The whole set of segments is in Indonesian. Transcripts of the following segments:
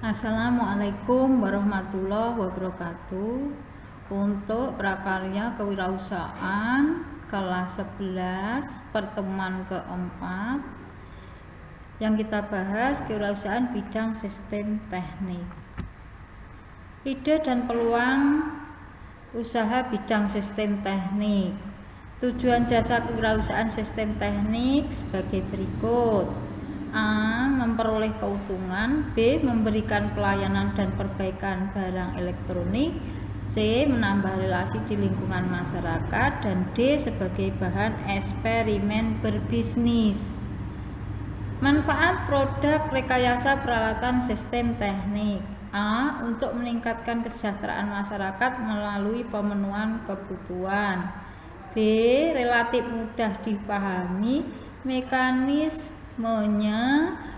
Assalamualaikum warahmatullahi wabarakatuh. Untuk prakarya kewirausahaan kelas 11 pertemuan keempat yang kita bahas kewirausahaan bidang sistem teknik. Ide dan peluang usaha bidang sistem teknik. Tujuan jasa kewirausahaan sistem teknik sebagai berikut: A. Memperoleh keuntungan. B. Memberikan pelayanan dan perbaikan barang elektronik. C. Menambah relasi di lingkungan masyarakat. Dan D. Sebagai bahan eksperimen berbisnis. Manfaat produk rekayasa peralatan sistem teknik. A. Untuk meningkatkan kesejahteraan masyarakat melalui pemenuhan kebutuhan. B. Relatif mudah dipahami, mekanismenya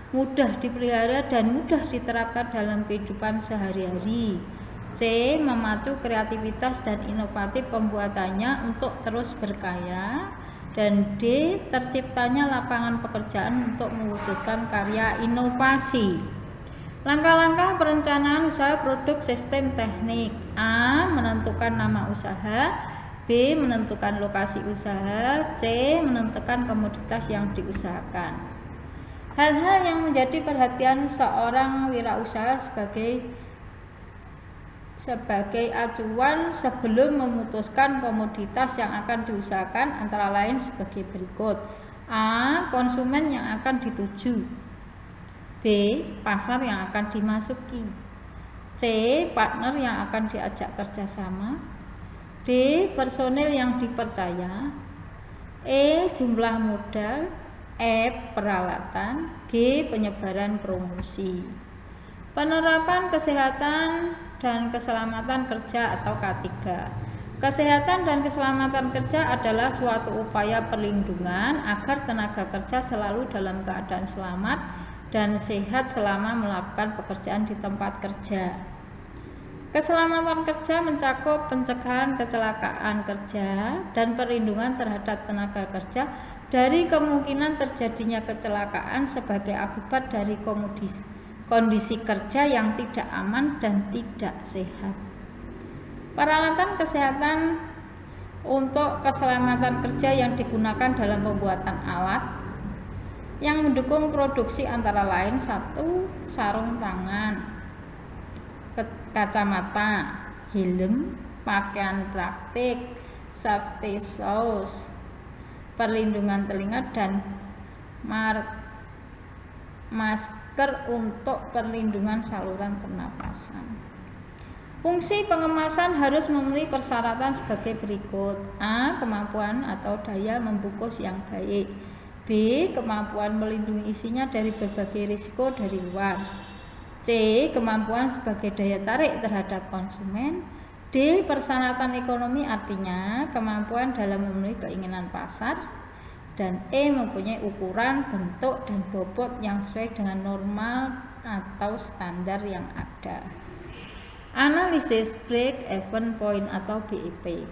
mudah dipelihara dan mudah diterapkan dalam kehidupan sehari-hari. C. Memacu kreativitas dan inovatif pembuatannya untuk terus berkarya. Dan D. Terciptanya lapangan pekerjaan untuk mewujudkan karya inovasi. Langkah-langkah perencanaan usaha produk sistem teknik. A. Menentukan nama usaha. B. Menentukan lokasi usaha. C. Menentukan komoditas yang diusahakan. Hal-hal yang menjadi perhatian seorang wirausaha sebagai acuan sebelum memutuskan komoditas yang akan diusahakan antara lain sebagai berikut. A. Konsumen yang akan dituju. B. Pasar yang akan dimasuki. C. Partner yang akan diajak kerjasama. D. Personil yang dipercaya. E. Jumlah modal. F. Peralatan. G. Penyebaran promosi. Penerapan kesehatan dan keselamatan kerja atau K3. Kesehatan dan keselamatan kerja adalah suatu upaya perlindungan agar tenaga kerja selalu dalam keadaan selamat dan sehat selama melakukan pekerjaan di tempat kerja. Keselamatan kerja mencakup pencegahan kecelakaan kerja dan perlindungan terhadap tenaga kerja dari kemungkinan terjadinya kecelakaan sebagai akibat dari kondisi kerja yang tidak aman dan tidak sehat. Peralatan kesehatan untuk keselamatan kerja yang digunakan dalam pembuatan alat yang mendukung produksi antara lain 1. Sarung tangan, kacamata, helm, pakaian praktik, safety shoes, perlindungan telinga, dan masker untuk perlindungan saluran pernapasan. Fungsi pengemasan harus memenuhi persyaratan sebagai berikut. A. Kemampuan atau daya membungkus yang baik. B. Kemampuan melindungi isinya dari berbagai risiko dari luar. C. Kemampuan sebagai daya tarik terhadap konsumen. D. Persyaratan ekonomi, artinya kemampuan dalam memenuhi keinginan pasar. Dan E. Mempunyai ukuran, bentuk, dan bobot yang sesuai dengan normal atau standar yang ada. Analisis break-even point atau BEP.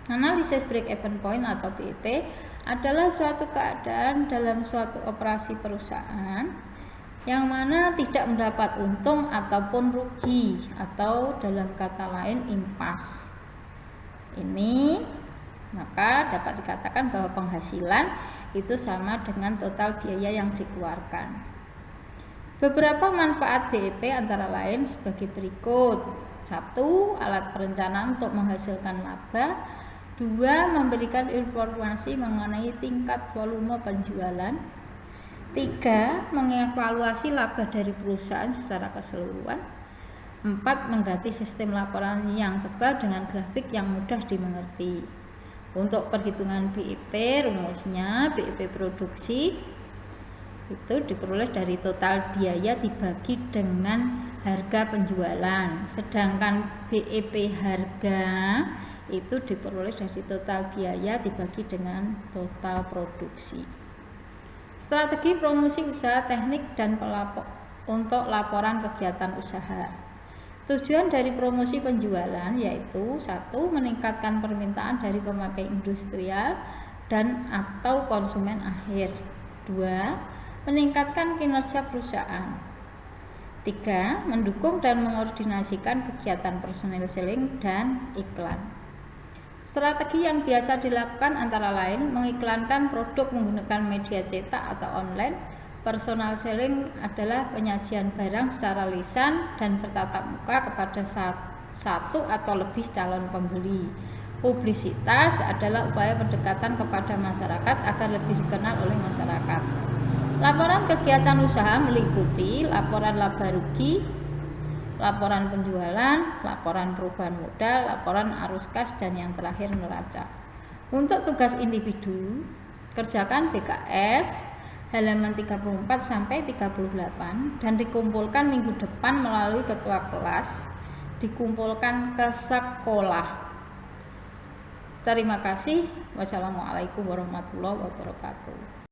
Analisis break-even point atau BEP adalah suatu keadaan dalam suatu operasi perusahaan yang mana tidak mendapat untung ataupun rugi, atau dalam kata lain impas. Ini maka dapat dikatakan bahwa penghasilan itu sama dengan total biaya yang dikeluarkan. Beberapa manfaat BEP antara lain sebagai berikut. 1. Alat perencanaan untuk menghasilkan laba. 2. Memberikan informasi mengenai tingkat volume penjualan. 3. Mengevaluasi laba dari perusahaan secara keseluruhan. 4. Mengganti sistem laporan yang tebal dengan grafik yang mudah dimengerti. Untuk perhitungan BEP, rumusnya BEP produksi itu diperoleh dari total biaya dibagi dengan harga penjualan, sedangkan BEP harga itu diperoleh dari total biaya dibagi dengan total produksi. Strategi promosi usaha teknik dan untuk laporan kegiatan usaha. Tujuan dari promosi penjualan yaitu 1. Meningkatkan permintaan dari pemakai industrial dan atau konsumen akhir. 2. Meningkatkan kinerja perusahaan. 3. Mendukung dan mengordinasikan kegiatan personal selling dan iklan. Strategi yang biasa dilakukan antara lain mengiklankan produk menggunakan media cetak atau online. Personal selling adalah penyajian barang secara lisan dan bertatap muka kepada satu atau lebih calon pembeli. Publisitas adalah upaya pendekatan kepada masyarakat agar lebih dikenal oleh masyarakat. Laporan kegiatan usaha meliputi laporan laba rugi, laporan penjualan, laporan perubahan modal, laporan arus kas, dan yang terakhir neraca. Untuk tugas individu, kerjakan BKS halaman 34 sampai 38 dan dikumpulkan minggu depan melalui ketua kelas, dikumpulkan ke sekolah. Terima kasih. Wassalamualaikum warahmatullahi wabarakatuh.